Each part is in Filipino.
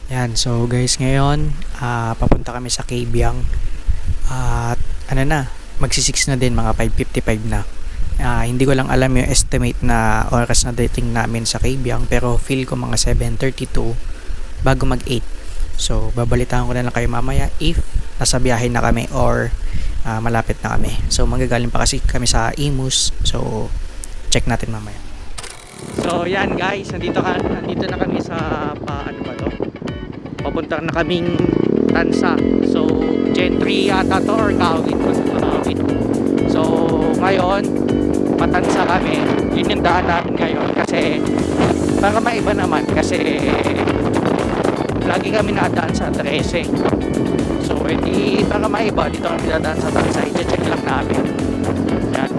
Yan, so guys, ngayon papunta kami sa Kabyang at ano na, magsi-6 na din, mga 5:55 na. Hindi ko lang alam yung estimate na oras na dating namin sa Kabyang, pero feel ko mga 7:32 bago mag 8. So babalitaan ko na lang kayo mamaya if nasa biyahe na kami or malapit na kami. So magagaling pa kasi kami sa Imus, so check natin mamaya. So yan guys, nandito na kami sa ano ba to? Papunta na kaming Tansa. So Gentry yata to or Kawit. So ngayon Matansa kami. Yun yung daan namin ngayon kasi para maiba naman kasi lagi kami nadaan sa 13. So hindi para maiba, dito kami dadaan sa Tansa. I-check lang namin. Yan.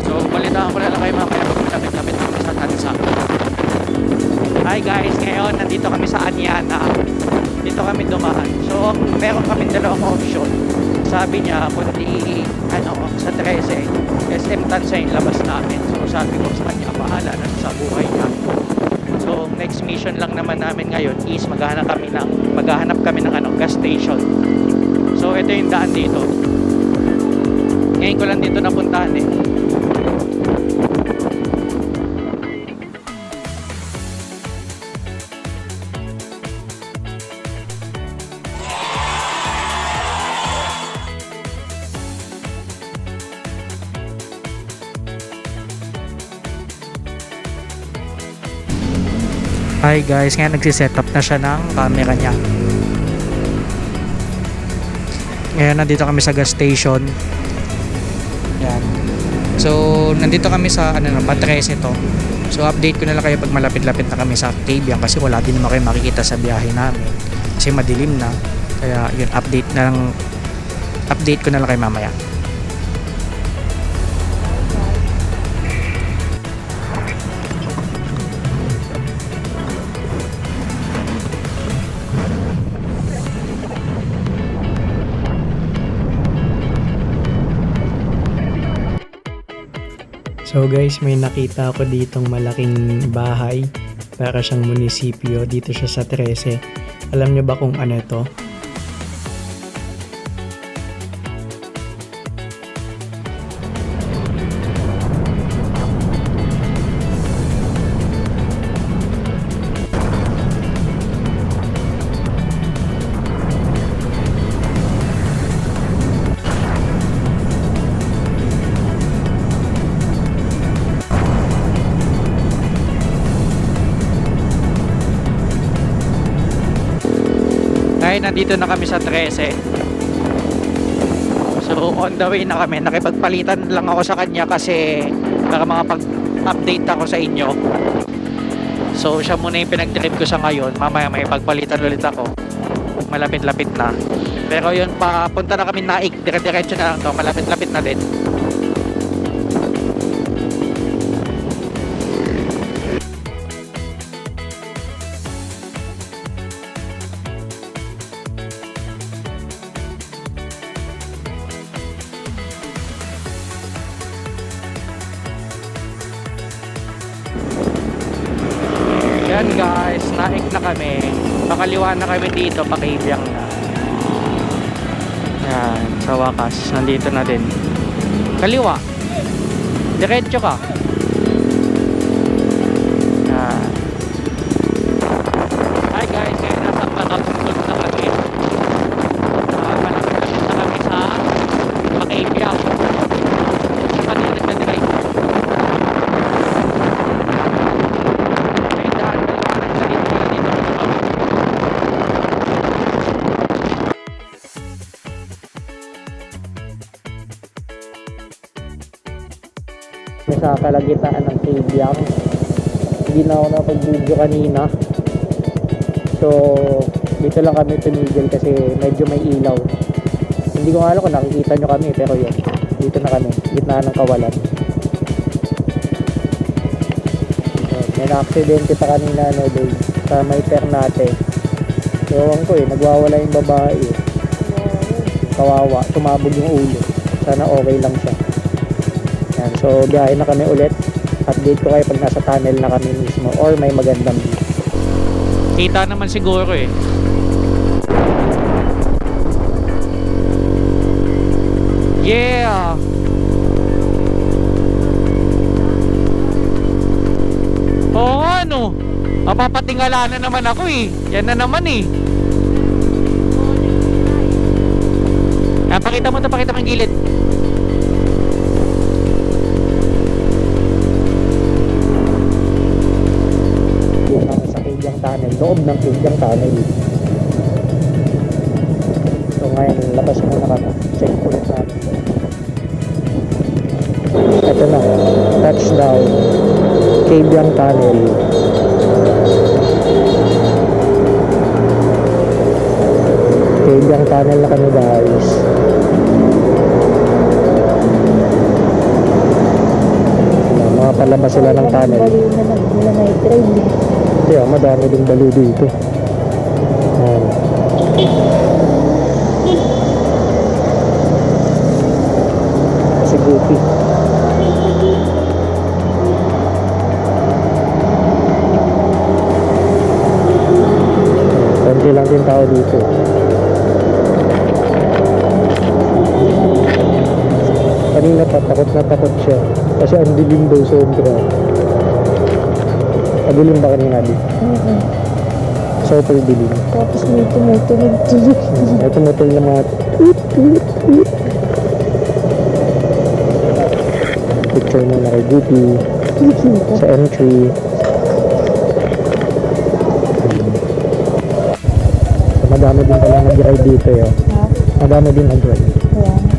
So balitaan ko na lang kayo mamaya pag malapit-lapit namin sa Tansa. Hi guys, ngayon nandito kami sa Anyana. Dito kami dumaan. So meron kami dalawang option. Sabi niya kundi sa 13 SM Tansa yung labas namin. So sabi ko sa kanya, bahala na sa buhay niya. So next mission lang naman namin ngayon is maghahanap kami ng gas station. So ito yung daan dito. Ngayon ko lang dito napuntahan eh. Hi guys, ngayon nagsiset up na siya ng camera niya. Ngayon nandito kami sa gas station. Yan. So nandito kami sa Patres ito. So update ko na lang kayo pag malapit-lapit na kami sa Kabyang kasi wala din naman kayo makikita sa biyahe namin. Kasi madilim na. Kaya yun, update ko na lang kayo mamaya. So guys, may nakita ako ditong malaking bahay. Para siyang munisipyo. Dito siya sa 13. Alam niyo ba kung ano ito? Ngayon nandito na kami sa 13. So on the way na kami. Nakipagpalitan lang ako sa kanya kasi para makapag-update ako sa inyo. So siya muna yung pinag-trip ko sa ngayon. Mamaya may pagpalitan ulit ako malapit-lapit na. Pero yun, papunta na kami Naik. Dire-diretso na lang to. Malapit-lapit na din. Yan guys, Naik na kami. Pakaliwa na kami dito, Kabyang na. Yan, sa wakas, nandito na din. Kaliwa. Diretso ka. Yan. Hi guys, ngayon nasa Panapunod na kami. Malapit na kami sa Kabyang. Kanina na direct. Sa kalagitnaan ng Kabyang, hindi na ako napag-video kanina, so dito lang kami tumigil kasi medyo may ilaw. Hindi ko nga alam kung nakikita nyo kami, pero yun, dito na kami, gitnaan ng kawalan. So, may na-aksidente pa kanina doon sa may Ternate. Ewan ko nagwawala yung babae kawawa, sumabog yung ulo. Sana okay lang siya. Yan, so biyahe na kami ulit. update ko kayo pag nasa tunnel na kami mismo or may magandang view. Kita naman siguro eh. Yeah! Oo nga no. Mapapatingala na naman ako eh. Yan na naman eh. Pakita mo yung gilid. Yan ang sa Kibyang Tunnel, loob ng Kibyang Tunnel. So ngayon, labas muna kami. Check ulit natin. Ito na, touchdown, Kibyang Tunnel. Kibyang Tunnel na kami guys. Mga palabas sila ng tunnel. Kaya madami ding baliw dito. Ayan. Si Goofy. Konti lang din tao dito. Kanina pa, takot na takot siya. Kasi ang dilim daw sobra. Madilim ba kanina di? Super dilim. Tapos may tumutunog-tunog. May tumutunog na mga picture mo na kay Goofy sa entry. So, madami din pala nag-ride dito yun. Ha? Madami din nag-ride. Kaya nga.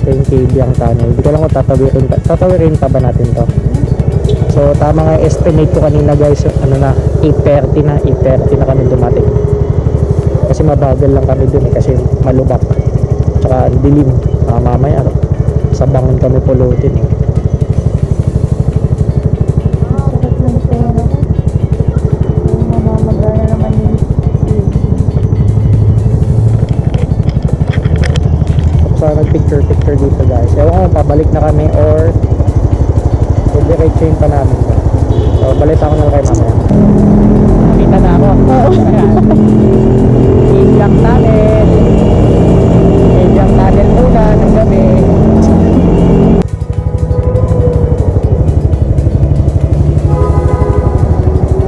Ito yung Kibyang Tunnel. Hindi ko lang kung tatawirin pa ba natin to. So tama nga yung estimate ko kanina guys, ano na, 8:30 na kami dumating. Kasi mabagal lang kami dun eh, kasi malubak. Tsaka dilim. Mamaya, sa bangon kami pulutin eh. Sarap ng pera ko. Mamamagana naman yun. So nag-picture dito guys. Ewan ko kung pabalik na kami or i-chain pa namin. So balita ko na lang kayo mamaya. Nakita na ako. Ayan. Kibyang Tunnel. Kibyang Tunnel muna ng gabi.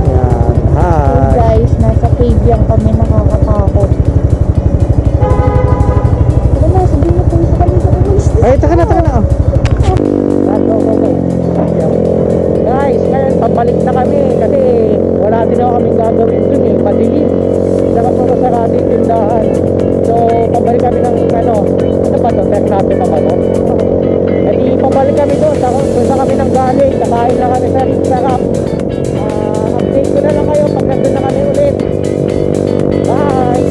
Ayan. Hi. Guys, nasa Kibyang kami, nakakatakot. Pero na, sabihin na tayo sa kami sa umalis. Ay, taka na. Oh. Okay. Guys, ngayon pabalik na kami kasi wala din ako kaming gagawin dun eh, madilim. Dapat mga sarado yung tindahan. So, pabalik kami ng ano ba to? Ternate pa ba to? E di pabalik kami doon, kung saan kami nang galing, kakain na kami sa Sarap. Update ko na lang kayo pag nandun na kami ulit. Bye!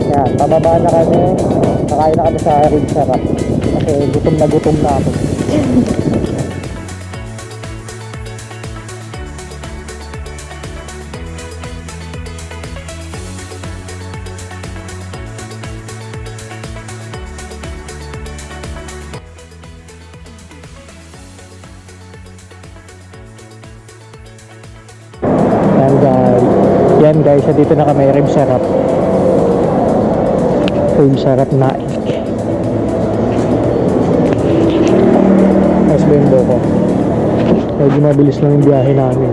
Yan, pababa na kami. Kakain na kami sa Sarap. Kasi gutom na ako. Yan guys, dito na kami, Rib Sarap Naik. Nice bendo ko. Medyo mabilis lang yung biyahe namin.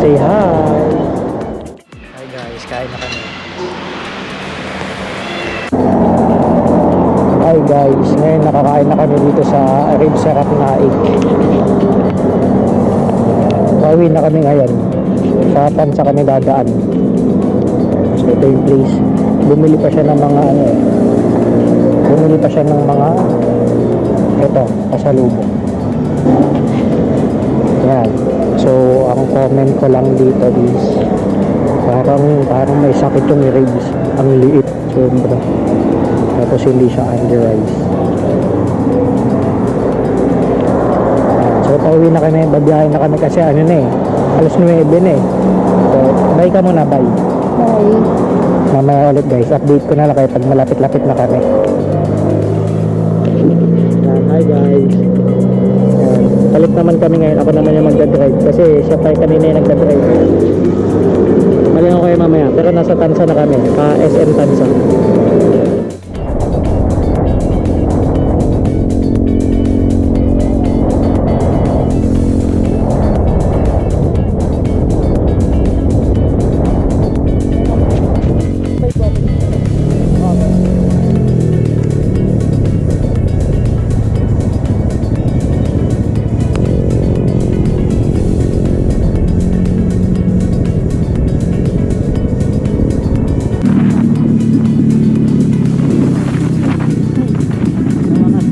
Say hi! Hi guys, kain na kami. Hi guys, ngayon nakakain na kami dito sa Rib Sarap Naik. Bawi na kami ngayon. Sa Tansa kami dadaan. So ito yung place. Bumili pa siya ng mga ito, pasalubong. Yan. So ang comment ko lang dito is parang may sakit yung ribs. Ang liit. Sobra. Tapos hindi siya under rice. So pauwi na kami, babiyahin na kami kasi ano na eh, alas 9 na eh. So bye ka muna, bye. Bye. Mamaya ulit guys, update ko na lang kayo pag malapit-lapit na kami. Yan, hi guys. Yan, balik naman kami ngayon. Ako naman yung magdadrive kasi siya pa yung kanina yung nagdadrive. Mali ako kayo mamaya, pero nasa Tansa na kami, SM Tansa.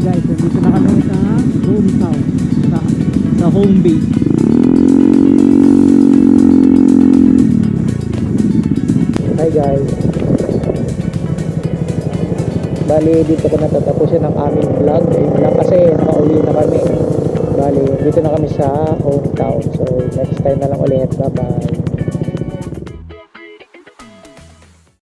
Guys, dito na kami sa hometown, sa home base. Hi guys. Bali, dito ko natatapusin ang aming vlog. Ayun lang kasi nakauwi na kami. Bali, dito na kami sa hometown. So, next time na lang ulit. Bye bye.